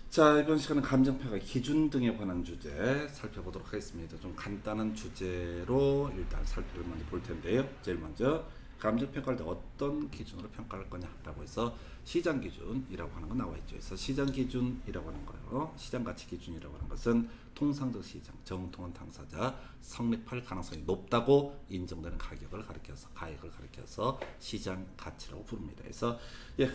자, 이번 시간은 감정평가 기준 등에 관한 주제 살펴보도록 하겠습니다. 좀 간단한 주제로 일단 살펴볼 먼저 볼 텐데요. 제일 먼저 감정평가할 때 어떤 기준으로 평가할 거냐라고 해서 시장 기준이라고 하는 거 나와 있죠. 그래서 시장 기준이라고 하는 거요. 시장 가치 기준이라고 하는 것은 통상적 시장, 정통한 당사자 성립할 가능성이 높다고 인정되는 가격을 가리켜서 시장 가치라고 부릅니다. 그래서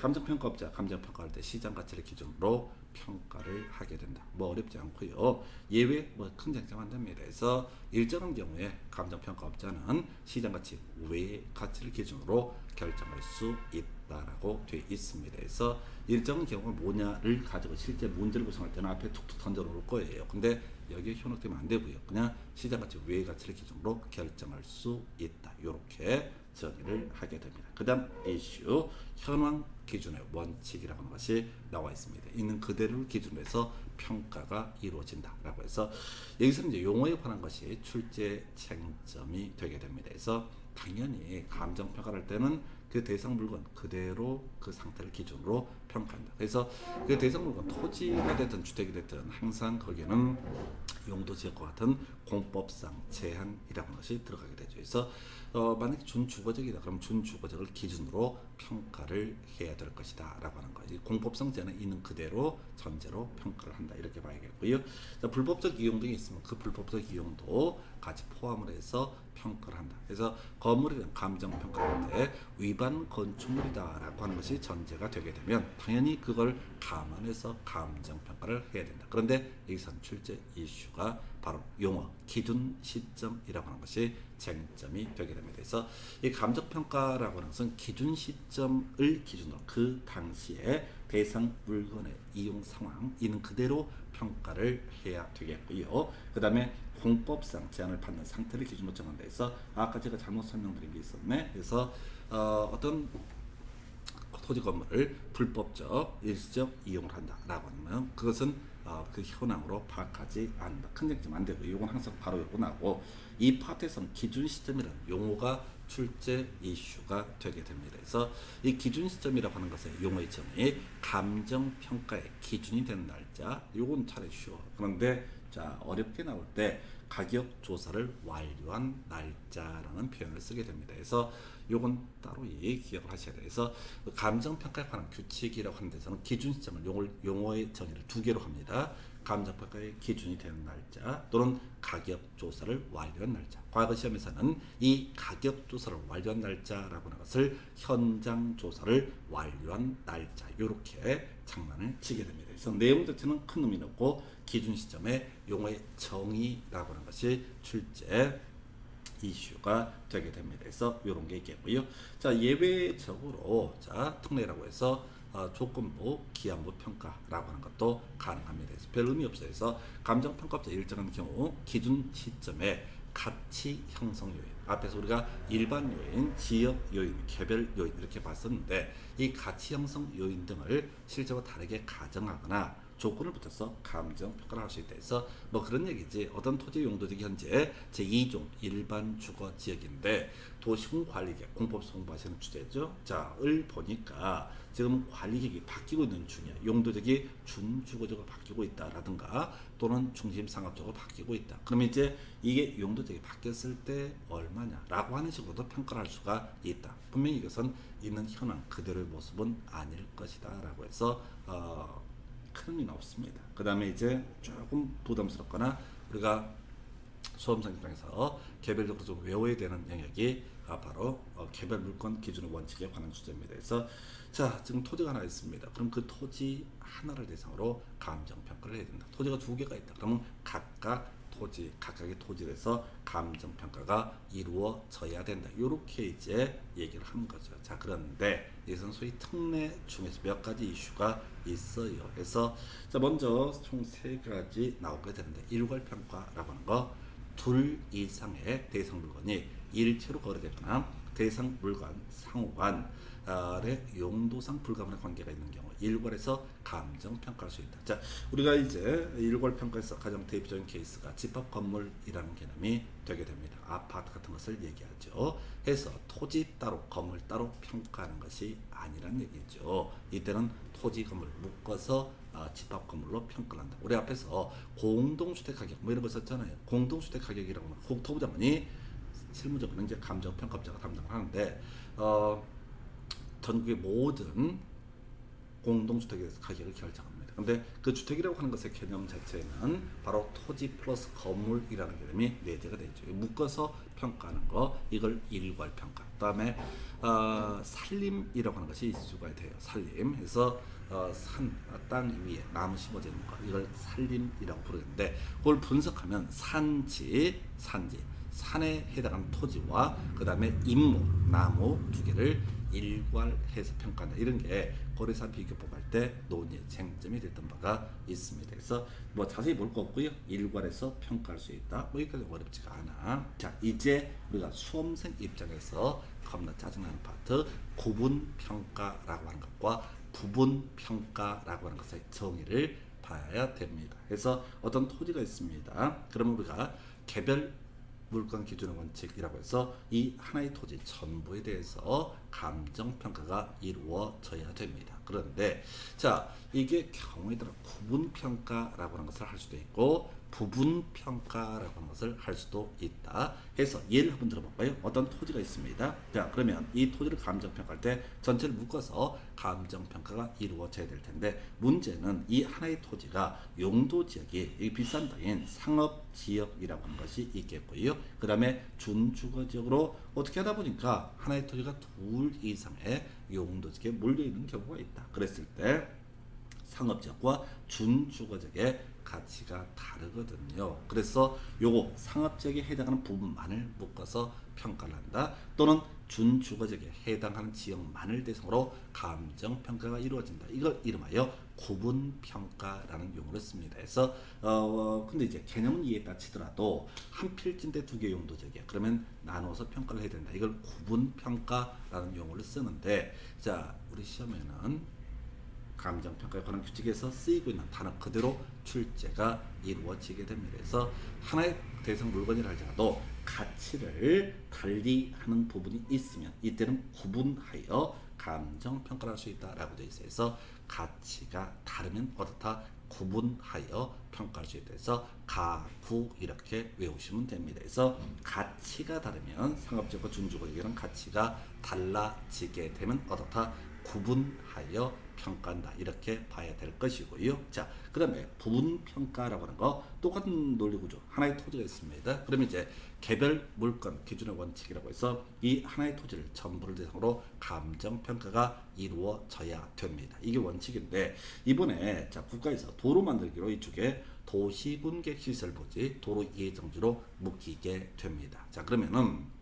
감정평가업자 감정평가할 때 시장 가치를 기준으로 평가를 하게 된다. 뭐 어렵지 않고요. 예외 큰 장점 안 됩니다. 그래서 일정한 경우에 감정평가업자는 시장가치 외의 가치를 기준으로 결정할 수 있다라고 되어 있습니다. 그래서 일정한 경우가 뭐냐를 가지고 실제 문제를 구성할 때는 앞에 툭툭 던져 놓을 거예요. 근데 여기에 현혹되면 안 되고요. 그냥 시장가치 외의 가치를 기준으로 결정할 수 있다. 이렇게 정의를 하게 됩니다. 그 다음 이슈 현황 기준의 원칙이라고 하는 것이 나와 있습니다. 있는 그대로를 기준으로 해서 평가가 이루어진다라고 해서 여기서는 이제 용어에 관한 것이 출제 쟁점이 되게 됩니다. 그래서 당연히 감정 평가를 할 때는 그 대상 물건 그대로 그 상태를 기준으로 평가한다. 그래서 그 대상 물건 토지가 됐든 주택이 됐든 항상 거기는 용도 지역과 같은 공법상 제한이라는 것이 들어가게 되죠. 그래서 만약에 준주거적이다 그럼 준주거적을 기준으로 평가를 해야 될 것이다 라고 하는 거지. 공법상 제한은 있는 그대로 전제로 평가를 한다 이렇게 봐야겠고요. 자, 불법적 이용 등이 있으면 그 불법적 이용도 같이 포함을 해서 평가를 한다. 그래서 건물에 대한 감정 평가할 때 위반 건축물이다 라고 하는 것이 전제가 되게 되면 당연히 그걸 감안해서 감정 평가를 해야 된다. 그런데 여기선 출제 이슈가 바로 용어 기준 시점이라고 하는 것이 쟁점이 되게 됩니다. 그래서 이 감정 평가라고 하는 것은 기준 시점을 기준으로 그 당시에 대상 물건의 이용 상황 있는 그대로 평가를 해야 되겠고요. 그 다음에 공법상 제한을 받는 상태를 기준으로 정한다 해서 아까 제가 잘못 설명드린 게 있었네. 그래서 어떤 토지 건물을 불법적 일시적 이용을 한다라고 하면 그것은 그 현황으로 파악하지 않는다. 큰 쟁점 안 되고 이건 항상 바로 요거 나고 이 파트에서는 기준 시점이라는 용어가 출제 이슈가 되게 됩니다. 그래서 이 기준 시점이라고 하는 것의 용어의 정의 감정 평가의 기준이 되는 날짜 요건 차례 쉬워. 그런데 자 어렵게 나올 때 가격 조사를 완료한 날짜라는 표현을 쓰게 됩니다. 그래서 요건 따로 기억을 하셔야 돼요. 그래서 감정 평가에 관한 규칙이라고 하는 데서는 기준 시점을 용어의 정의를 두 개로 합니다. 감정 평가의 기준이 되는 날짜 또는 가격 조사를 완료한 날짜. 과거 시험에서는 이 가격 조사를 완료한 날짜라고 하는 것을 현장 조사를 완료한 날짜 이렇게 장난을 치게 됩니다. 그래서 내용 자체는 큰 의미는 없고 기준 시점에 용어의 정의라고 하는 것이 출제 이슈가 되게 됩니다. 그래서 이런 게 있겠고요. 자 예외적으로 자 특례라고 해서 조건부, 기한부 평가라고 하는 것도 가능합니다. 그래서 별 의미 없어요. 그래서 감정평가업자 일정한 경우 기준 시점에 가치 형성 요인 앞에서 우리가 일반 요인, 지역 요인, 개별 요인 이렇게 봤었는데 이 가치 형성 요인 등을 실제와 다르게 가정하거나 조건을 붙여서 감정 평가를 할 수 있다 해서 뭐 그런 얘기지. 어떤 토지 용도적이 현재 제2종 일반 주거 지역인데 도시군 관리계획 공법 공부하시는 주제죠. 자을 보니까 지금 관리계획이 바뀌고 있는 중이야. 용도적이 준주거적으로 바뀌고 있다라든가 또는 중심상업적으로 바뀌고 있다. 그러면 이제 이게 용도적이 바뀌었을 때 얼마냐라고 하는 식으로도 평가를 할 수가 있다. 분명히 이것은 있는 현황 그대로의 모습은 아닐 것이다라고 해서 큰 의미는 없습니다. 그 다음에 이제 조금 부담스럽거나 우리가 수험생 입장에서 개별적으로 좀 외워야 되는 영역이 바로 개별 물건 기준의 원칙에 관한 주제입니다. 그래서 자 지금 토지가 하나 있습니다. 그럼 그 토지 하나를 대상으로 감정 평가를 해야 된다. 토지가 두 개가 있다. 그러면 각각의 토지에서 감정 평가가 이루어져야 된다. 이렇게 이제 얘기를 하는 거죠. 자 그런데 이것은 소위 특례 중에서 몇 가지 이슈가 있어요. 그래서 자 먼저 총 세 가지 나오게 되는데 일괄 평가라고 하는 거. 둘 이상의 대상 물건이 일체로 거래되거나 대상 물건 상호간의 용도상 불가분의 관계가 있는 경우에 일괄해서 감정 평가할 수 있다. 자, 우리가 이제 일괄 평가에서 가장 대표적인 케이스가 집합 건물이라는 개념이 되게 됩니다. 아파트 같은 것을 얘기하죠. 해서 토지 따로 건물 따로 평가하는 것이 아니란 얘기죠. 이때는 토지 건물 묶어서 집합 건물로 평가를 한다. 우리 앞에서 공동주택 가격 뭐 이런 거 썼잖아요. 공동주택 가격이라고 하면 국토부장관이 실무적으로 이제 감정평가업자가 담당을 하는데 전국의 모든 공동주택의 가격을 결정합니다. 근데 그 주택이라고 하는 것의 개념 자체는 바로 토지 플러스 건물이라는 개념이 내재가 되죠. 묶어서 평가하는 거, 이걸 일괄평가. 그 다음에 산림이라고 하는 것이 있을 돼요. 산림. 해서 땅 위에 나무 심어져 있는 거, 이걸 산림이라고 부르는데, 그걸 분석하면 산지, 산에 해당하는 토지와 그 다음에 임무, 나무 두 개를 일괄해서 평가한다. 이런 게 고려산 비교법 할 때 논의 쟁점이 됐던 바가 있습니다. 그래서 뭐 자세히 볼 거 없고요. 일괄해서 평가할 수 있다. 뭐 여기까지 어렵지가 않아. 자, 이제 우리가 수험생 입장에서 겁나 짜증나는 파트, 구분평가라고 하는 것과 부분평가라고 하는 것의 정의를 봐야 됩니다. 그래서 어떤 토지가 있습니다. 그러면 우리가 개별 물건 기준의 원칙이라고 해서 이 하나의 토지 전부에 대해서 감정평가가 이루어져야 됩니다. 그런데 자, 이게 경우에 따라 구분평가라고 하는 것을 할 수도 있고 부분평가라고 하는 것을 할 수도 있다. 해서 예를 한번 들어볼까요? 어떤 토지가 있습니다. 자, 그러면 이 토지를 감정평가할 때 전체를 묶어서 감정평가가 이루어져야 될 텐데, 문제는 이 하나의 토지가 용도지역이 이 비싼 땅인 상업지역이라고 하는 것이 있겠고요. 그 다음에 준주거지역으로 어떻게 하다 보니까 하나의 토지가 둘 이상의 용도지역에 몰려있는 경우가 있다. 그랬을 때 상업지역과 준주거지역의 가치가 다르거든요. 그래서 요거 상업지역에 해당하는 부분만을 묶어서 평가를 한다. 또는 준주거지역에 해당하는 지역만을 대상으로 감정평가가 이루어진다. 이걸 이름하여 구분평가라는 용어를 씁니다. 그래서 근데 이제 개념은 이해했다 치더라도 한 필지인데 두 개 용도지역이야. 그러면 나눠서 평가를 해야 된다. 이걸 구분평가라는 용어를 쓰는데, 자, 우리 시험에는 감정평가에 관한 규칙에서 쓰이고 있는 단어 그대로 출제가 이루어지게 됩니다. 그래서 하나의 대상 물건이라 할지라도 가치를 달리하는 부분이 있으면 이때는 구분하여 감정평가를 할 수 있다라고 되어 있어요. 그래서 가치가 다르면 어떻다? 구분하여 평가할 수 있다. 해서 가구 이렇게 외우시면 됩니다. 그래서 가치가 다르면 상업지역과 준주거지역은 가치가 달라지게 되면 어떻다? 구분하여 평가한다. 이렇게 봐야 될 것이고요. 자, 그 다음에 부분평가라고 하는 거 똑같은 논리구조. 하나의 토지가 있습니다. 그러면 이제 개별 물건 기준의 원칙이라고 해서 이 하나의 토지를 전부를 대상으로 감정평가가 이루어져야 됩니다. 이게 원칙인데, 이번에 자, 국가에서 도로 만들기로 이쪽에 도시군객시설부지 도로 예정지로 묶이게 됩니다. 자, 그러면은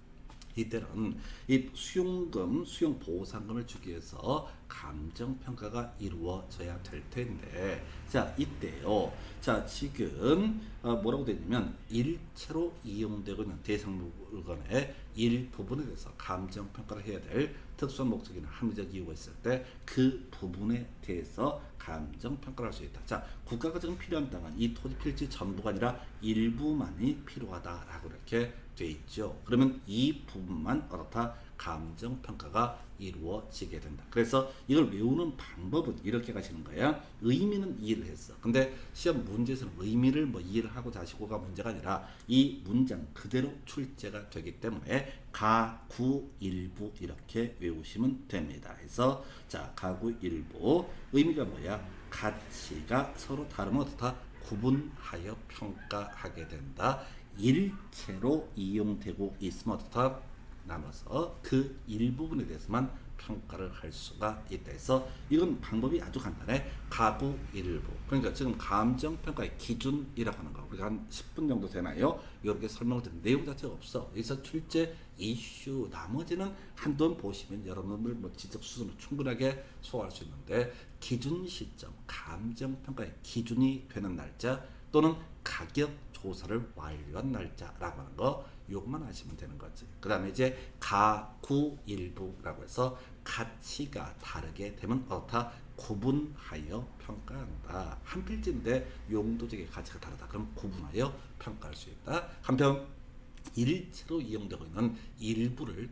이때는 이 수용금, 수용보상금을 주기 위해서 감정평가가 이루어져야 될 텐데, 자, 이때요. 자, 지금 뭐라고 되냐면 일체로 이용되고 있는 대상 물건의 일부분에 대해서 감정평가를 해야 될 특수한 목적이나 합리적 이유가 있을 때 그 부분에 대해서 감정평가를 할 수 있다. 자, 국가가 지금 필요한 땅은 이 토지 필지 전부가 아니라 일부만이 필요하다라고 이렇게 돼 있죠. 그러면 이 부분만 어떻다? 감정평가가 이루어지게 된다. 그래서 이걸 외우는 방법은 이렇게 가시는 거야. 의미는 이해를 했어. 근데 시험 문제에서는 의미를 뭐 이해를 하고 자시고가 문제가 아니라 이 문장 그대로 출제가 되기 때문에 가구 일부 이렇게 외우시면 됩니다. 그래서 자, 가구 일부 의미가 뭐야? 가치가 서로 다르면 어떻다? 구분하여 평가하게 된다. 일체로 이용되고 있으면 어떻다? 나눠서 그 일부분에 대해서만 평가를 할 수가 있다 해서 이건 방법이 아주 간단해. 가구 일부. 그러니까 지금 감정평가의 기준이라고 하는 거 우리가 한 10분 정도 되나요? 이렇게 설명을 드린 내용 자체가 없어. 여기서 출제 이슈 나머지는 한두 번 보시면 여러분들 뭐 지적 수준을 충분하게 소화할 수 있는데, 기준 시점, 감정평가의 기준이 되는 날짜 또는 가격 조사를 완료한 날짜라고 하는 거 요것만 아시면 되는 거지. 그 다음에 이제 가구 일부라고 해서 가치가 다르게 되면 어떻다? 구분하여 평가한다. 한 필지인데 용도적인 가치가 다르다. 그럼 구분하여 평가할 수 있다. 한편 일체로 이용되고 있는 일부를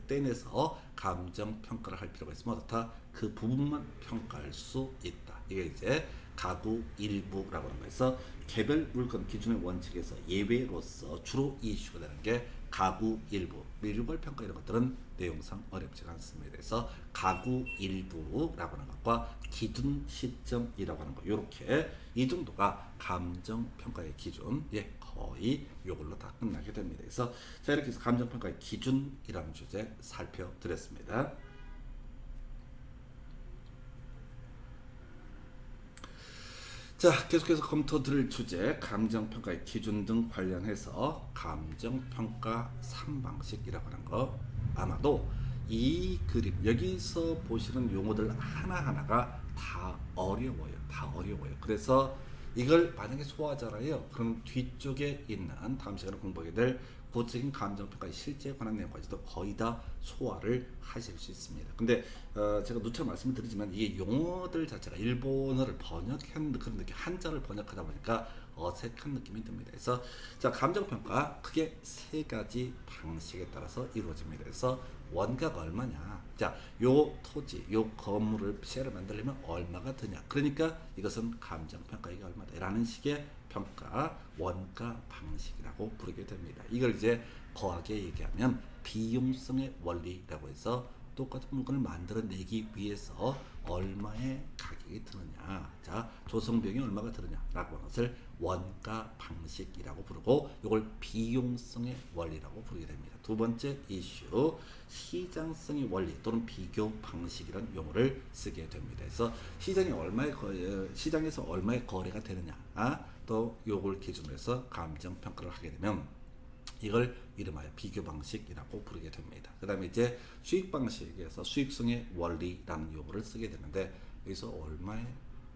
떼내서 감정 평가를 할 필요가 있으면 어떻다? 그 부분만 평가할 수 있다. 이게 이제 가구 일부라고 하는 거에서 개별 물건 기준의 원칙에서 예외로서 주로 이슈가 되는 게 가구 일부, 밀골 평가 이런 것들은 내용상 어렵지가 않습니다. 그래서 가구 일부라고 하는 것과 기준 시점이라고 하는 거, 이렇게 이 정도가 감정 평가의 기준, 거의 이걸로 다 끝나게 됩니다. 그래서 자, 이렇게 해서 감정 평가의 기준이라는 주제 살펴드렸습니다. 자, 계속해서 검토 드릴 주제 감정평가의 기준 등 관련해서 감정평가 3방식이라고 하는 거, 아마도 이 그림 여기서 보시는 용어들 하나하나가 다 어려워요. 그래서 이걸 만약에 소화하잖아요. 그럼 뒤쪽에 있는 다음 시간에 공부하게 될 구체적인 감정평가의 실제에 관한 내용까지도 거의 다 소화를 하실 수 있습니다. 근데 제가 누차 말씀을 드리지만 이게 용어들 자체가 일본어를 번역한 그런 느낌, 한자를 번역하다 보니까 어색한 느낌이 듭니다. 그래서 자, 감정평가 크게 세 가지 방식에 따라서 이루어집니다. 그래서 원가가 얼마냐, 자, 요 토지, 요 건물을 시세를 만들려면 얼마가 드냐, 그러니까 이것은 감정평가이가 얼마다 라는 식의 평가 원가 방식이라고 부르게 됩니다. 이걸 이제 거하게 얘기하면 비용성의 원리라고 해서 똑같은 물건을 만들어내기 위해서 얼마의 가격이 드느냐, 자, 조성비용이 얼마가 드느냐라고 하는 것을 원가 방식이라고 부르고, 이걸 비용성의 원리라고 부르게 됩니다. 두 번째 이슈, 시장성의 원리 또는 비교 방식이라는 용어를 쓰게 됩니다. 그래서 시장에서 얼마의 거래가 되느냐, 또 요걸 기준으로 해서 감정 평가를 하게 되면 이걸 이름하여 비교 방식이라고 부르게 됩니다. 그 다음에 이제 수익 방식에서 수익성의 원리라는 용어를 쓰게 되는데, 여기서 얼마의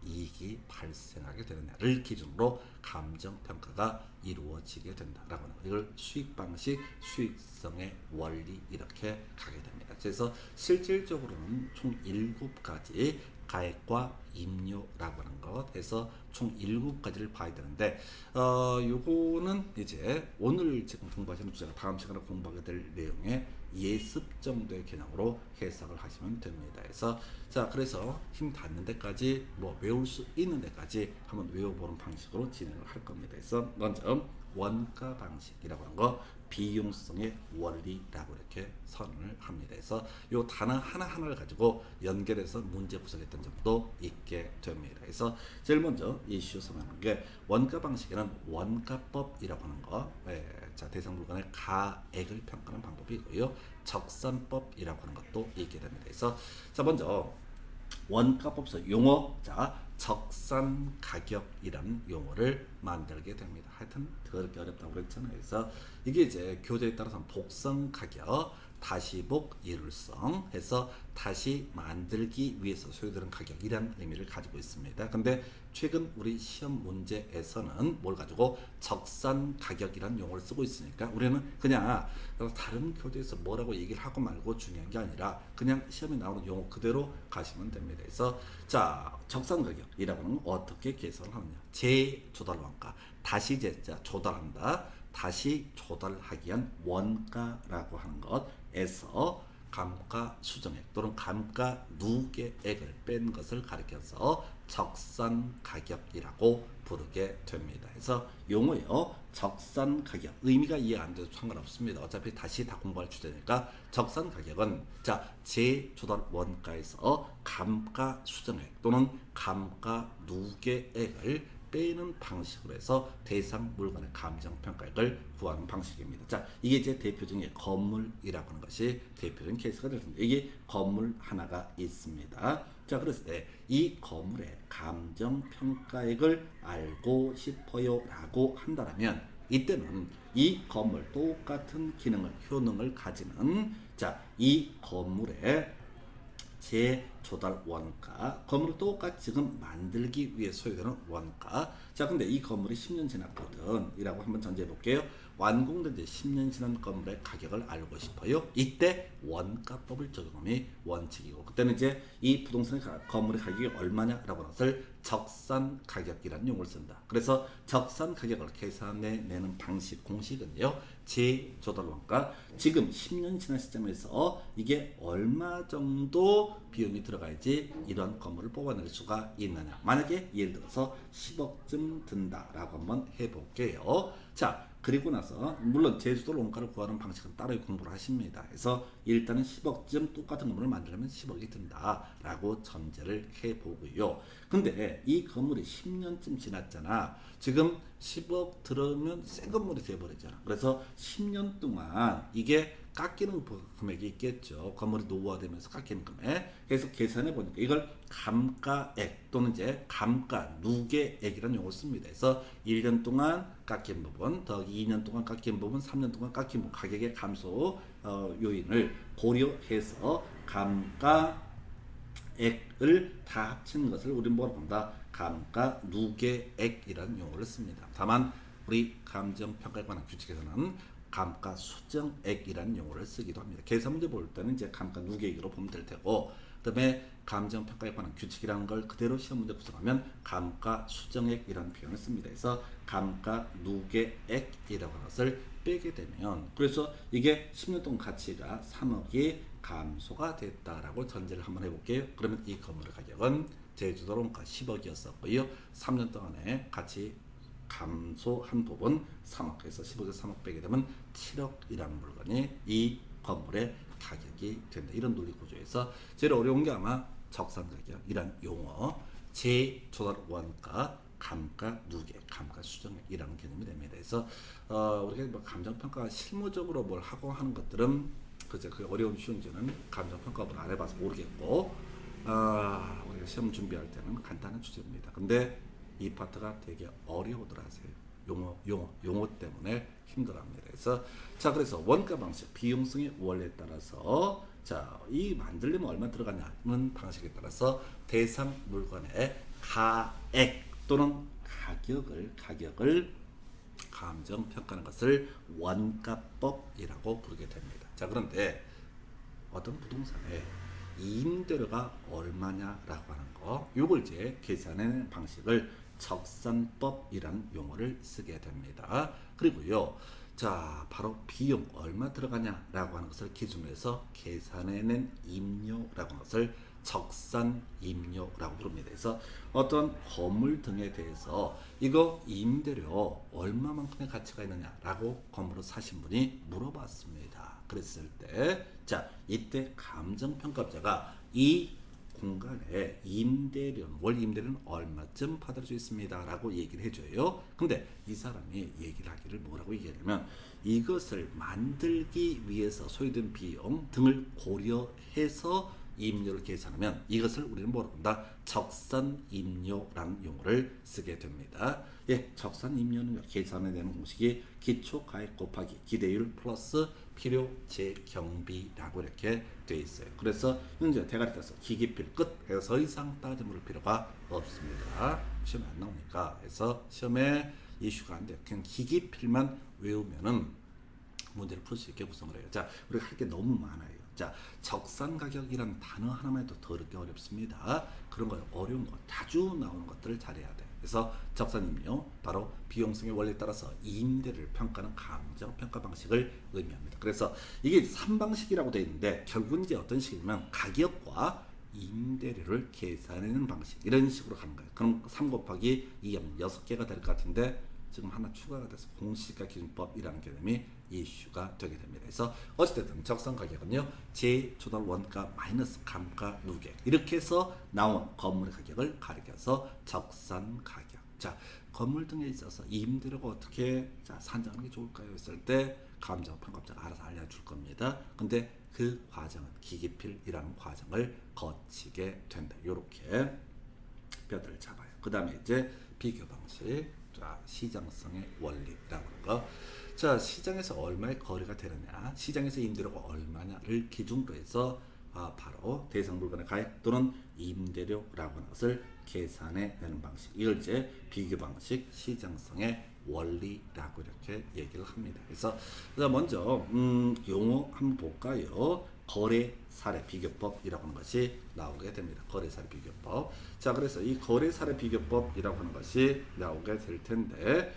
이익이 발생하게 되느냐를 기준으로 감정 평가가 이루어지게 된다라고 하는 거, 이걸 수익 방식, 수익성의 원리 이렇게 가게 됩니다. 그래서 실질적으로는 총 7가지 가액과 임료라고 하는 것 해서 총 7가지를 봐야 되는데, 요거는 이제 오늘 지금 공부하시는 주제가 다음 시간에 공부하게 될 내용의 예습 정도의 개념으로 해석을 하시면 됩니다. 그래서 자, 그래서 힘 닿는 데까지 외울 수 있는 데까지 한번 외워보는 방식으로 진행을 할 겁니다. 그래서 먼저 원가 방식이라고 하는 거, 비용성의 원리라고 이렇게 선언을 합니다. 그래서 이 단어 하나하나를 가지고 연결해서 문제 구성했던 적도 있게 됩니다. 그래서 제일 먼저 이슈 선언하는 게, 원가 방식에는 원가법이라고 하는 거, 자, 대상 물건의 가액을 평가하는 방법이고요, 적산법이라고 하는 것도 있게 됩니다. 그래서 자, 먼저 원가법서 용어, 자, 적산 가격이라는 용어를 만들게 됩니다. 하여튼 더럽게 어렵다고 그랬잖아요. 그래서 이게 이제 교재에 따라서 복선 가격, 다시복 일울성 해서 다시 만들기 위해서 소요되는 가격이라는 의미를 가지고 있습니다. 근데 최근 우리 시험 문제에서는 뭘 가지고 적산 가격이라는 용어를 쓰고 있으니까 우리는 그냥 다른 교재에서 뭐라고 얘기를 하고 말고 중요한 게 아니라 그냥 시험에 나오는 용어 그대로 가시면 됩니다. 그래서 자, 적산 가격이라고 하는 건 어떻게 계산을 하느냐, 재조달 원가, 다시 재자 조달한다, 다시 조달하기 위한 원가라고 하는 것에서 감가 수정액 또는 감가 누계액을 뺀 것을 가리켜서 적산 가격이라고 부르게 됩니다. 그래서 용어요, 적산 가격, 의미가 이해 안 돼도 상관없습니다. 어차피 다시 다 공부할 주제니까. 적산 가격은 자, 재조달 원가에서 감가 수정액 또는 감가 누계액을 빼는 방식으로 해서 대상 물건의 감정평가액을 구하는 방식입니다. 자, 이게 이제 대표적인 건물이라고 하는 것이 대표적인 케이스가 될 텐데, 이게 건물 하나가 있습니다. 자, 그래서 이 건물의 감정평가액을 알고 싶어요 라고 한다면, 이때는 이 건물 똑같은 기능을, 효능을 가지는 자, 이 건물의 재조달 원가, 건물을 똑같이 지금 만들기 위해 소요되는 원가. 자, 근데 이 건물이 10년 지났거든 이라고 한번 전제해 볼게요. 완공된 지 10년 지난 건물의 가격을 알고 싶어요. 이때 원가법을 적용함이 원칙이고, 그때는 이제 이 부동산의 건물의 가격이 얼마냐라고 하는 것을 적산 가격이라는 용어를 쓴다. 그래서 적산 가격을 계산해 내는 방식 공식은요, 제조달 원가, 지금 10년 지난 시점에서 이게 얼마 정도 비용이 들어가야지 이런 건물을 뽑아낼 수가 있느냐. 만약에 예를 들어서 10억쯤 든다라고 한번 해볼게요. 자, 그리고 나서 물론 제주도 원가를 구하는 방식은 따로 공부를 하십니다. 그래서 일단은 10억쯤 똑같은 건물을 만들려면 10억이 든다라고 전제를 해보고요. 근데 이 건물이 10년쯤 지났잖아. 지금 10억 들으면 새 건물이 돼버리잖아. 그래서 10년 동안 이게 깎이는 금액이 있겠죠. 건물이 노후화되면서 깎이는 금액. 그래서 계산해 보니까 이걸 감가액 또는 이제 감가 누계액이라는 용어를 씁니다. 그래서 1년 동안 깎인 부분, 더 2년 동안 깎인 부분, 3년 동안 깎인 부분, 가격의 감소 요인을 고려해서 감가액을 다 합친 것을 우리는 뭐라고 한다? 감가 누계액이라는 용어를 씁니다. 다만 우리 감정평가에 관한 규칙에서는 감가 수정액이라는 용어를 쓰기도 합니다. 계산 문제 볼 때는 이제 감가 누계액으로 보면 될 테고, 그다음에 감정평가에 관한 규칙이라는 걸 그대로 시험 문제 구성하면 감가 수정액이라는 표현을 씁니다. 그래서 감가 누계액이라고 하는 것을 빼게 되면, 그래서 이게 10년 동안 가치가 3억이 감소가 됐다라고 전제를 한번 해볼게요. 그러면 이 건물의 가격은 제주도 원가 10억이었었고요. 3년 동안에 가치 감소한 부분 3억에서 10억에서 3억 빼게 되면 7억이라는 물건이 이 건물의 가격이 된다. 이런 논리 구조에서 제일 어려운 게 아마 적산 가격이란 용어, 제조달 원가, 감가 누계, 감가 수정액이라는 개념이 됩니다. 그래서 우리가 뭐 감정평가 실무적으로 뭘 하고 하는 것들은 그저 그 어려운 쉬운지는 감정평가를 안 해봐서 모르겠고, 우리가 시험 준비할 때는 간단한 주제입니다. 근데 이 파트가 되게 어려우더라고요. 용어 때문에 힘들어합니다. 그래서 원가 방식, 비용성의 원리에 따라서 이 만들려면 얼마 들어가냐는 방식에 따라서 대상 물건의 가액 또는 가격을 감정 평가하는 것을 원가법이라고 부르게 됩니다. 그런데 어떤 부동산에 임대료가 얼마냐라고 하는 거, 요걸 이제 계산하는 방식을 적산법이라는 용어를 쓰게 됩니다. 그리고요, 바로 비용 얼마 들어가냐라고 하는 것을 기준으로 해서 계산해낸 임료라고 하는 것을 적산임료라고 부릅니다. 그래서 어떤 건물 등에 대해서 이거 임대료 얼마만큼의 가치가 있느냐라고 건물을 사신 분이 물어봤습니다. 그랬을 때, 이때 감정평가업자가 이 공간에 월 임대료는 얼마쯤 받을 수 있습니다 라고 얘기를 해줘요. 근데 이 사람이 얘기를 하기를 뭐라고 얘기하냐면, 이것을 만들기 위해서 소요된 비용 등을 고려해서 임료를 계산하면 이것을 우리는 뭐라고 한다? 적산임료라는 용어를 쓰게 됩니다. 적산임료는 계산해내는 공식이 기초가액 곱하기 기대율 플러스 필요재 경비라고 이렇게 되어 있어요. 그래서 이제 대가리 따서 기기필 끝 해서 더 이상 따져 물을 필요가 없습니다. 시험에 안 나오니까. 그래서 시험에 이슈가 안 돼요. 그냥 기기필만 외우면은 문제를 풀 수 있게 구성을 해요. 우리가 할 게 너무 많아요. 적산 가격이라는 단어 하나만 해도 더럽게 어렵습니다. 그런 거 어려운 거 자주 나오는 것들을 잘해야 돼. 그래서 적산임료, 바로 비용성의 원리에 따라서 임대를 평가하는 감정평가 방식을 의미합니다. 그래서 이게 3방식이라고 되어 있는데, 결국은 이제 어떤 식이냐면 가격과 임대료를 계산하는 방식, 이런 식으로 가는 거예요. 그럼 3 곱하기 2하면 6개가 될 것 같은데 지금 하나 추가가 돼서 공시지가 기준법이라는 개념이 이슈가 되게 됩니다. 그래서 어찌됐든 적산 가격은요, 제조달 원가 마이너스 감가 누계, 이렇게 해서 나온 건물의 가격을 가리켜서 적산 가격. 건물 등에 있어서 임대료가 어떻게 산정하는 게 좋을까요? 했을 때 감정평가업자가 알아서 알려줄 겁니다. 근데 그 과정은 기기필이라는 과정을 거치게 된다. 이렇게 뼈를 잡아요. 그 다음에 이제 비교 방식, 시장성의 원리라고 하는 거. 시장에서 얼마의 거래가 되느냐, 시장에서 임대료가 얼마냐를 기준으로 해서 바로 대상 물건의 가액 또는 임대료라고 하는 것을 계산해 내는 방식, 이걸 이제 비교 방식 시장성의 원리라고 이렇게 얘기를 합니다. 그래서 먼저 용어 한번 볼까요? 거래 사례 비교법이라고 하는 것이 나오게 됩니다. 거래 사례 비교법. 자, 그래서 이 거래 사례 비교법이라고 하는 것이 나오게 될 텐데,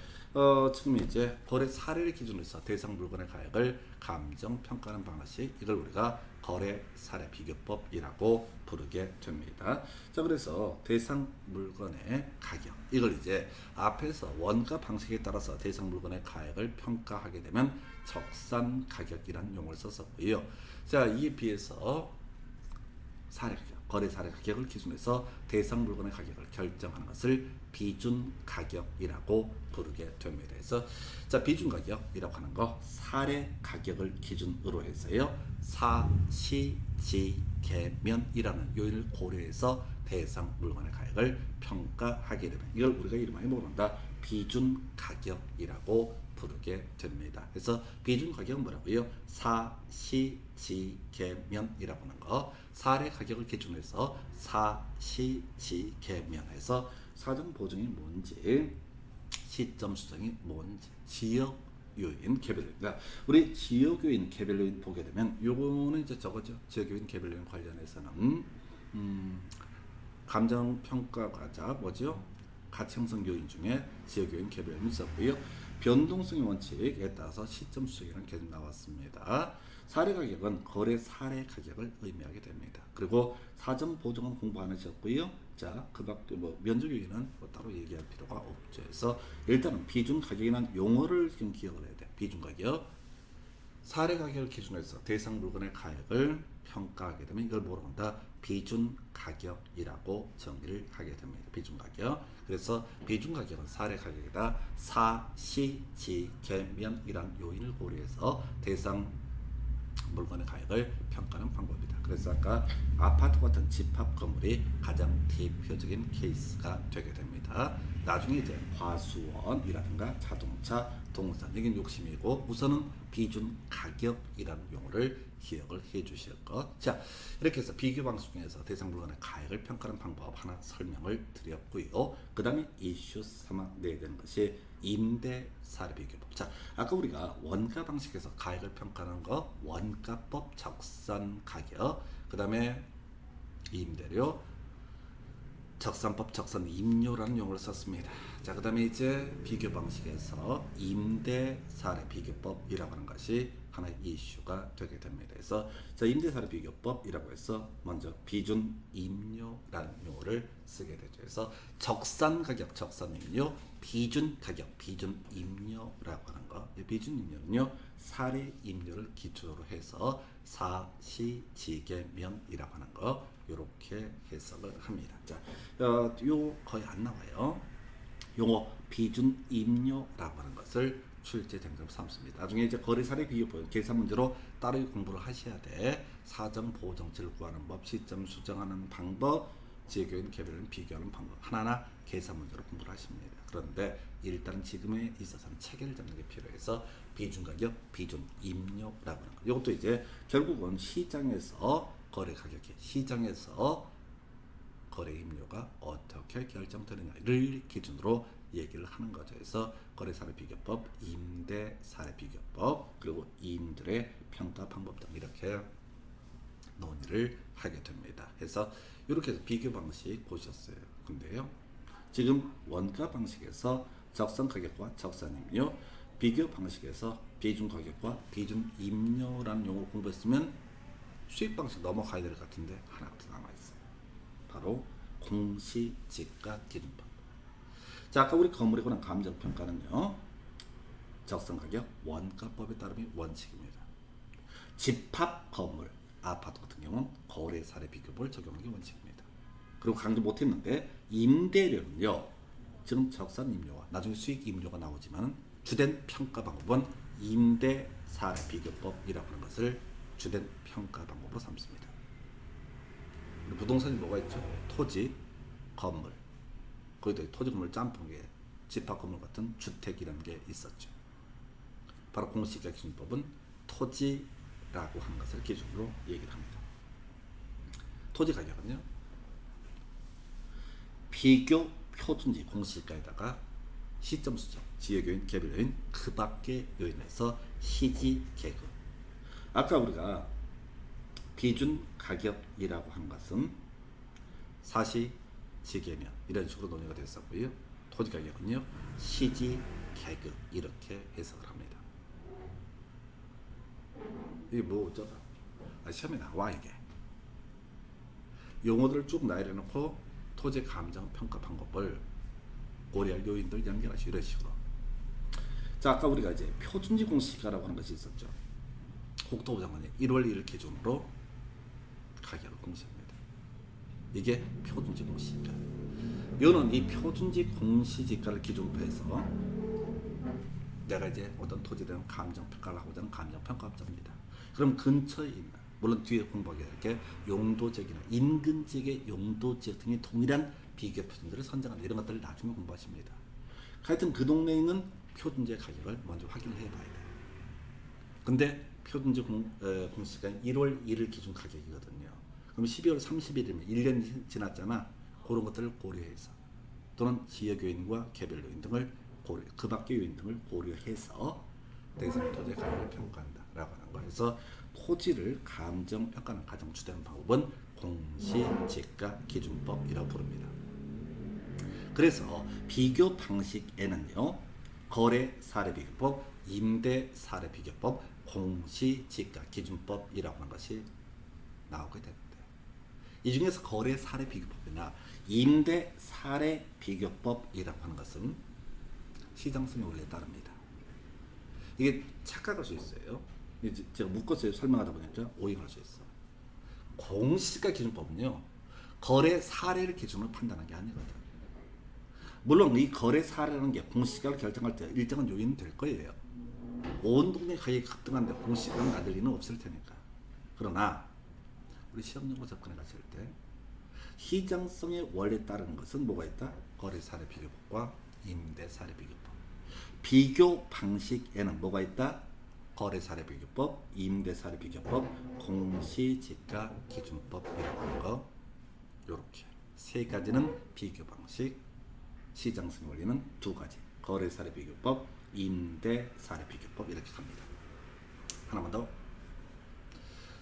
지금 이제 거래 사례를 기준으로 해서 대상 물건의 가액을 감정 평가하는 방식, 이걸 우리가 거래 사례 비교법이라고 부르게 됩니다. 자, 그래서 대상 물건의 가격, 이걸 이제 앞에서 원가 방식에 따라서 대상 물건의 가액을 평가하게 되면 적산 가격이라는 용어를 썼었고요. 자, 이에 비해서 사례 가격, 거래 사례 가격을 기준해서 대상 물건의 가격을 결정하는 것을 비준 가격이라고 부르게 됩니다. 그래서 자, 비준 가격이라고 하는 거 사례 가격을 기준으로 해서요, 사시지계면이라는 요인을 고려해서 대상 물건의 가격을 평가하게 되면 이걸 우리가 이름하여 모른다 비준 가격이라고 부르게 됩니다. 그래서 비준 가격은 뭐라고요? 사시지계면이라고 하는 거, 사례 가격을 기준으로 해서 사시지계면에서 사정 보증이 뭔지, 시점 수정이 뭔지, 지역 요인 개별 요인. 우리 지역 요인 개별 요인 보게 되면 요거는 이제 저거죠. 지역 요인 개별 요인 관련해서는 감정 평가 과자 뭐죠? 가치 형성 요인 중에 지역 요인 개별 요인이 있었고요. 변동성의 원칙에 따라서 시점 수정이라는 개념이 나왔습니다. 사례 가격은 거래 사례 가격을 의미하게 됩니다. 그리고 사전 보증은 공부 안 하셨고요. 자, 그 밖에 뭐 면적 요인은 뭐 따로 얘기할 필요가 없죠. 그래서 일단은 비중 가격이라는 용어를 좀 기억을 해야 돼. 비중 가격. 사례 가격을 기준으로 해서 대상 물건의 가격을 평가하게 되면 이걸 뭐로 한다? 비준 가격이라고 정의를 하게 됩니다. 비준 가격. 그래서 비준 가격은 사례 가격이다. 사시지계면이란 요인을 고려해서 대상 물건의 가격을 평가하는 방법이다. 그래서 아까 아파트 같은 집합 건물이 가장 대표적인 케이스가 되게 됩니다. 나중에 이제 과수원이라든가 자동차, 동산, 여긴 욕심이고 우선은 비준 가격이라는 용어를 기억을 해 주실 것. 자, 이렇게 해서 비교 방식 중에서 대상 물건의 가격을 평가하는 방법 하나 설명을 드렸고요. 그 다음에 이슈 삼아 내야 되는 것이 임대 사례 비교법. 자, 아까 우리가 원가 방식에서 가격을 평가하는 거 원가법 적산 가격, 그 다음에 임대료, 적산법 적산 임료라는 용어를 썼습니다. 자, 그 다음에 이제 비교 방식에서 임대 사례 비교법이라고 하는 것이 하나의 이슈가 되게 됩니다. 그래서 자, 임대 사례 비교법이라고 해서 먼저 비준 임료라는 용어를 쓰게 되죠. 그래서 적산 가격 적산 임료, 비준 가격 비준 임료라고 하는 거. 이 비준 임료는요, 사례 임료를 기초로 해서 사시지계면이라고 하는 거, 이렇게 해석을 합니다. 자, 요 거의 안 나와요. 용어 비준 임료라고 하는 것을 출제 쟁점 삼습니다. 나중에 이제 거래 사례 비교법 계산 문제로 따로 공부를 하셔야 돼. 사전 보정치를 구하는 법, 시점 수정하는 방법, 지역요인 개별요인 비교하는 방법 하나하나 계산 문제로 공부를 하십니다. 그런데 일단 지금에 있어서는 체계를 잡는 게 필요해서 비준 가격, 비준 임료라고 하는 거. 이것도 이제 결국은 시장에서 거래 가격이 시장에서 거래 임료가 어떻게 결정되느냐를 기준으로 얘기를 하는 거죠. 그래서 거래 사례 비교법, 임대 사례 비교법, 그리고 임들의 평가 방법 등 이렇게 논의를 하게 됩니다. 그래서 이렇게 해서 비교 방식 보셨어요. 근데요, 지금 원가 방식에서 적산 가격과 적산 임료, 비교 방식에서 비준 가격과 비준 임료라는 용어를 공부했으면 수입 방식 넘어가야 될 것 같은데 하나가 더 남아있어요. 바로 공시지가 기준법. 자, 아까 우리 건물에 관한 감정평가는요, 적산 가격 원가법에 따름이 원칙입니다. 집합 건물, 아파트 같은 경우는 거래 사례 비교법을 적용하는 게 원칙입니다. 그리고 강조 못했는데 임대료는요, 지금 적산 임료와 나중에 수익 임료가 나오지만 주된 평가 방법은 임대 사례 비교법이라고 하는 것을 주된 평가 방법으로 삼습니다. 부동산이 뭐가 있죠? 토지, 건물. 거기도 토지, 건물 짬뽕에 집합 건물 같은 주택이라는 게 있었죠. 바로 공시지가 기준법은 토지라고 하는 것을 기준으로 얘기를 합니다. 토지 가격은요, 비교 표준지 공시가에다가 시점 수정, 지역 요인, 개별 요인, 그 밖의 요인에서 시지 계급. 아까 우리가 기준 가격이라고 한 것은 사시 지계면 이런 식으로 논의가 됐었고요. 토지 가격은요 시지 계급 이렇게 해석을 합니다. 이게 뭐 어쩌다 시험에 나와. 이게 용어들을 쭉 나열해놓고 토지 감정 평가 방법을 고려할 요인들 연결하시 이런 식으로. 자, 아까 우리가 이제 표준지 공시가라고 하는 것이 있었죠. 국토부 장관이 1월 1일 기준으로 가격을 공시합니다. 이게 표준지 공시지가. 이거는 이 표준지 공시지가를 기준으로 해서 내가 이제 어떤 토지에 대한 감정 평가를 하고자 하는 감정 평가업자입니다. 그럼 근처에 있는, 물론 뒤에 공부하게 될 게 용도지역이나 인근 지역의 용도지역 등의 동일한 비교 표준들을 선정한다. 이런 것들을 나중에 공부하십니다. 하여튼 그 동네에 있는 표준지의 가격을 먼저 확인을 해봐야 돼요. 근데 표준지 공시가 1월 1일 기준 가격이거든요. 그럼 12월 30일이면 1년 지났잖아. 그런 것들을 고려해서 또는 지역 요인과 개별 요인 등을 고려, 그 밖의 요인 등을 고려해서 대상 토지의 가격을 평가한다라고 하는 거. 그래서 토지를 감정 평가하는 가장 주된 방법은 공시지가 기준법이라고 부릅니다. 그래서 비교 방식에는요 거래 사례 비교법, 임대 사례 비교법, 공시지가 기준법이라고 하는 것이 나오게 됩니다. 이 중에서 거래 사례 비교법이나 임대 사례 비교법이라고 하는 것은 시장성의 원리에 따릅니다. 이게 착각할 수 있어요. 제가 묶어서 설명하다 보니까 오해할 수 있어. 공시지가 기준법은요 거래 사례를 기준으로 판단하는 게 아니거든. 물론 이 거래 사례라는 게 공시지가를 결정할 때 일정한 요인이 될 거예요. 온 동네 가격이 급등하는데 공시지가는 낮을 리는 없을 테니까. 그러나 우리 시험용어 접근에 갔을 때 시장성의 원리에 따르는 것은 뭐가 있다? 거래 사례 비교법과 임대 사례 비교법. 비교 방식에는 뭐가 있다? 거래 사례 비교법, 임대 사례 비교법, 공시지가 기준법이라고 하는 거. 요렇게 세 가지는 비교 방식, 시장성 원리는 두 가지. 거래 사례 비교법, 임대 사례 비교법 이렇게 갑니다. 하나만 더.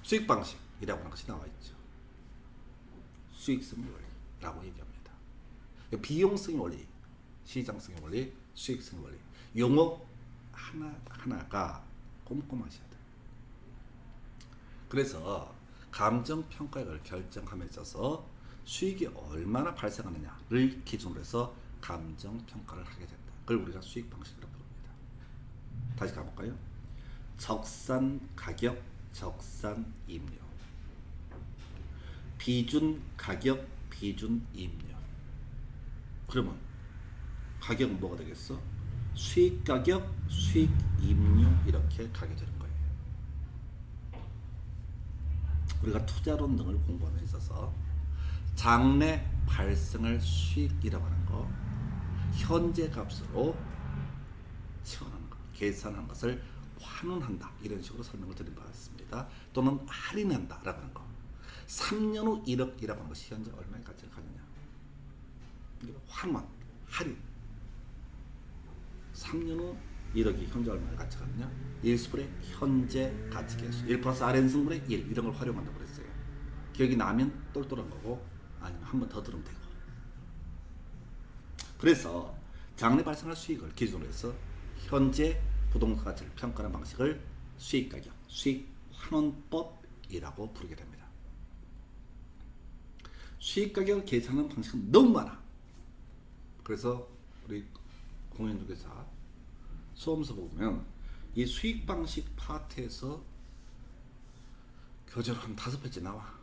수익 방식이라고 하는 것이 나와 있죠. 수익성의 원리라고 얘기합니다. 비용성의 원리, 시장성의 원리, 수익성의 원리. 용어 하나하나가 꼼꼼하셔야 돼요. 그래서 감정평가액을 결정함에 있어서 수익이 얼마나 발생하느냐를 기준으로 해서 감정평가를 하게 된다. 그걸 우리가 수익 방식이라고 부릅니다. 다시 가볼까요? 적산 가격, 적산 임료. 비준 가격, 비준 임료. 그러면 가격은 뭐가 되겠어? 수익 가격, 수익 임료 이렇게 가게 되는 거예요. 우리가 투자론 등을 공부하는 데 있어서 장래 발생할 수익이라고 하는 거, 현재 값으로 치환하는 것, 계산하는 것을 환원한다 이런 식으로 설명을 드린 바 같습니다. 또는 할인한다 라고 하는 거. 3년 후 1억이라고 하는 것이 현재 얼마의 가치를 가느냐. 환원, 할인. 3년 후 1억이 현재 얼마의 가치가 가느냐. 1수분의 현재 가치 계수 1 플러스 Rn승분의 1 이런 걸 활용한다고 그랬어요. 기억이 나면 똘똘한 거고 아니면 한 번 더 들으면 되고. 그래서 장래 발생할 수익을 기준으로 해서 현재 부동산 가치를 평가하는 방식을 수익가격, 수익환원법이라고 부르게 됩니다. 수익가격을 계산하는 방식은 너무 많아. 그래서 우리 공인중개사 수험서 보면 이 수익방식 파트에서 교재로 한 5페이지 나와.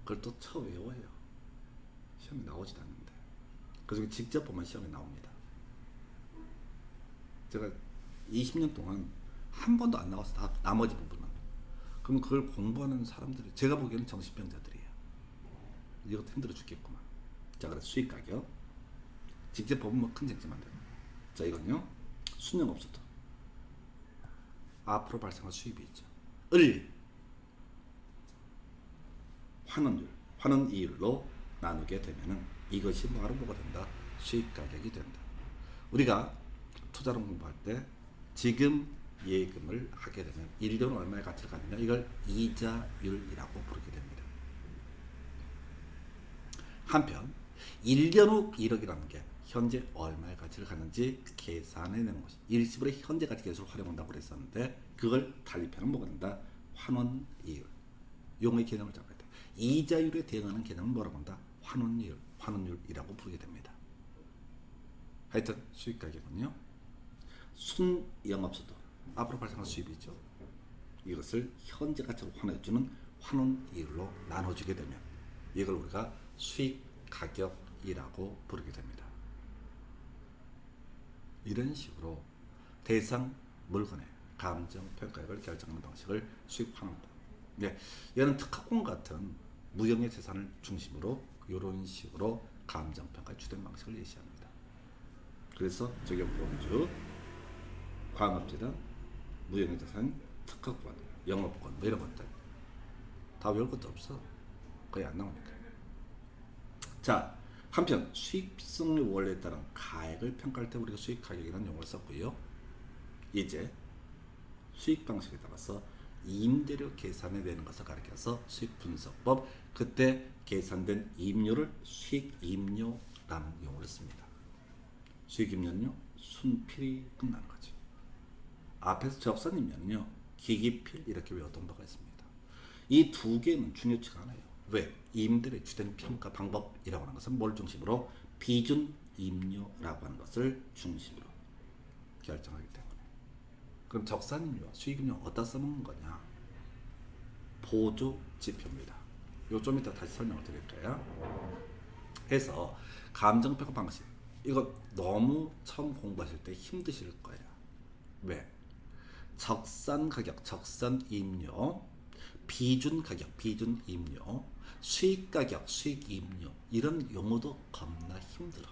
그걸 또 쳐 외워요. 시험에 나오지도 않는데. 그래서 직접 보면 시험에 나옵니다. 제가 20년 동안 한 번도 안 나와서 다 나머지 부분은. 그럼 그걸 공부하는 사람들이 제가 보기에는 정신병자들이에요. 이것도 힘들어 죽겠구만. 자, 그래서 수익가격 직접 보면 뭐 큰 쟁점 안 돼요. 자, 이건요 수능 없어도 앞으로 발생할 수입이 있죠. 을 환원율, 환원 이율로 나누게 되면은 이것이 바로 뭐가 된다? 수익 가격이 된다. 우리가 투자론 공부할 때 지금 예금을 하게 되면 1년 얼마의 가치를 갖느냐, 이걸 이자율이라고 부르게 됩니다. 한편 1년 후 1억이라는 게 현재 얼마의 가치를 갖는지 계산해내는 것이 일시불의 현재 가치 계수를 활용한다고 그랬었는데, 그걸 달리편은 뭐가 된다? 환원이율. 용의 개념을 잡아야 돼. 이자율에 대응하는 개념은 뭐라고 한다? 환원이율, 환원율이라고 부르게 됩니다. 하여튼 수익 가격은요, 순영업소득, 앞으로 발생할 수입이죠. 이것을 현재 가치로 환원해주는 환원이율로 나눠주게 되면 이걸 우리가 수익 가격이라고 부르게 됩니다. 이런 식으로 대상 물건의 감정 평가액을 결정하는 방식을 수익 환원법. 네, 얘는 특허권 같은 무형의 재산을 중심으로 이런 식으로 감정 평가 주된 방식을 예시합니다. 그래서 적용범주, 광업재단, 무형의 재산, 특허권, 영업권 뭐 이런 것들 다 외울 것도 없어. 거의 안 나오니까. 자, 한편 수익성의 원리에 따른 가액을 평가할 때 우리가 수익 가격이라는 용어를 썼고요. 이제 수익 방식에 따라서 임대료 계산해 내는 것을 가리켜서 수익 분석법, 그때 계산된 임료를 수익임료라는 용어를 씁니다. 수익임료는요, 순필이 끝나는 거죠. 앞에서 적산임료는요, 기기필 이렇게 외웠던 바가 있습니다. 이 두 개는 중요치가 않아요. 왜? 임대료의 주된 평가 방법이라고 하는 것은 뭘 중심으로? 비준 임료라고 하는 것을 중심으로 결정하기 때문에. 그럼 적산임료와 수익임료 어디다 써먹는 거냐? 보조 지표입니다. 요 좀 이따 다시 설명을 드릴 거예요. 해서 감정평가 방식, 이거 너무 처음 공부하실 때 힘드실 거예요. 왜? 적산 가격, 적산 임료, 비준 가격, 비준 임료, 수익 가격, 수익 임료, 이런 용어도 겁나 힘들어.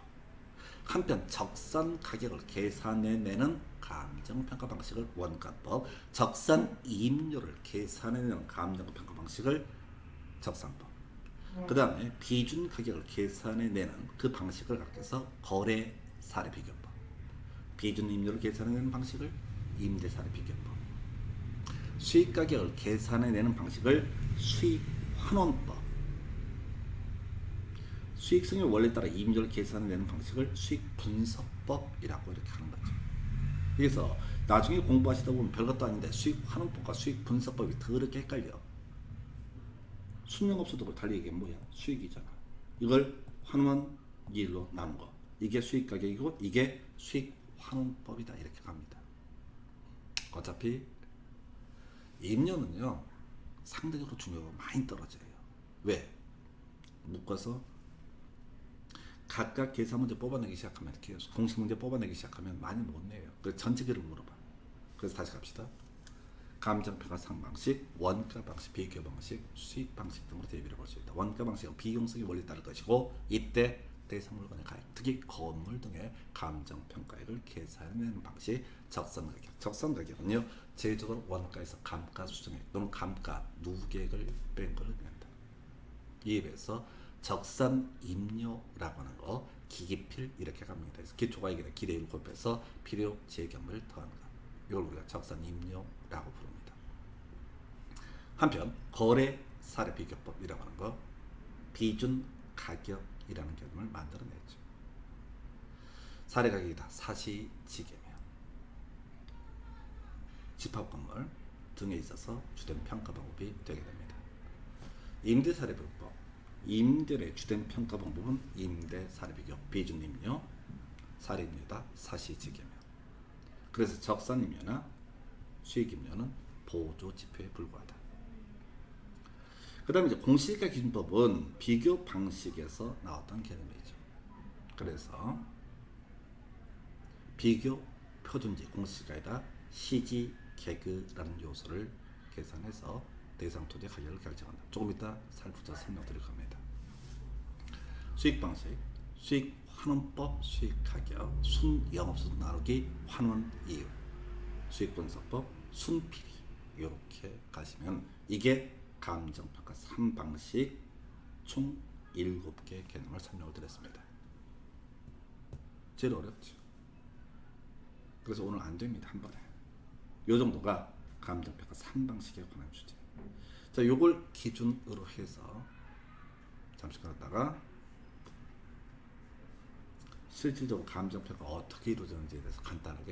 한편 적산 가격을 계산해내는 감정평가 방식을 원가법, 적산 임료를 계산해내는 감정평가 방식을 적산법, 그 다음에 비준 가격을 계산해내는 그 방식을 가리켜서 거래 사례 비교법, 비준 임료를 계산해내는 방식을 임대 사례 비교법, 수익 가격을 계산해내는 방식을 수익 환원법, 수익성의 원리에 따라 임료를 계산해내는 방식을 수익 분석법이라고 이렇게 하는 거죠. 그래서 나중에 공부하시다 보면 별것도 아닌데 수익 환원법과 수익 분석법이 더럽게 헷갈려. 순영업소득을 달리 얘기하면 뭐야? 수익이잖아. 이걸 환원이율로 나눈 거, 이게 수익 가격이고 이게 수익 환원법이다, 이렇게 갑니다. 어차피 임료는요, 상대적으로 중요하고 많이 떨어져요. 왜? 묶어서 각각 계산 문제 뽑아내기 시작하면, 이렇게 공식 문제 뽑아내기 시작하면 많이 못 내요. 그래서 전체기를 물어봐. 그래서 다시 갑시다. 감정평가 상방식, 원가 방식, 비교 방식, 수익 방식 등으로 대비를 볼 수 있다. 원가 방식은 비용성의 원리에 따를 것이고, 이때 대상 물건의 가액, 특히 건물 등의 감정평가액을 계산해내는 방식, 적산 가격. 적산 가격은요, 제도적으로 원가에서 감가 수정액 또는 감가 누계액을 뺀 것을 낸다. 이에 비해서 적산 임료라고 하는 거, 기기필 이렇게 갑니다. 그래서 기초가액이나 기대율 곱해서 필요 재경을 더하는 것, 이걸 우리가 적산 임료라고 부릅니다. 한편 거래 사례 비교법이라고 하는 거, 비준 가격이라는 개념을 만들어냈죠. 사례 가격이다 사시지계면 집합건물 등에 있어서 주된 평가 방법이 되게 됩니다. 임대 사례 비교법, 임대의 주된 평가 방법은 임대 사례 비교, 비준 임료, 사례임료다 사시지계면. 그래서 적산임료나 수익임료는 보조 지표에 불과하다. 그 다음에 이제 공시지가 기준법은 비교 방식에서 나왔던 개념이죠. 그래서 비교 표준지 공시지가에다 시지 개그라는 요소를 계산해서 대상 토지 가격을 결정한다. 조금 이따 살부터 설명드릴 겁니다. 수익 방식, 수익 환원법, 수익 가격, 순 영업소득 나누기 환원 이율, 수익 분석법, 순필이, 이렇게 가시면 이게 감정평가 3방식 총 7개의 개념을 설명을 드렸습니다. 제일 어렵죠. 그래서 오늘 안 됩니다. 한 번에. 요 정도가 감정평가 3방식에 관한 주제. 자, 요걸 기준으로 해서 잠시 걸었다가 실질적으로 감정평가 어떻게 이루어지는지에 대해서 간단하게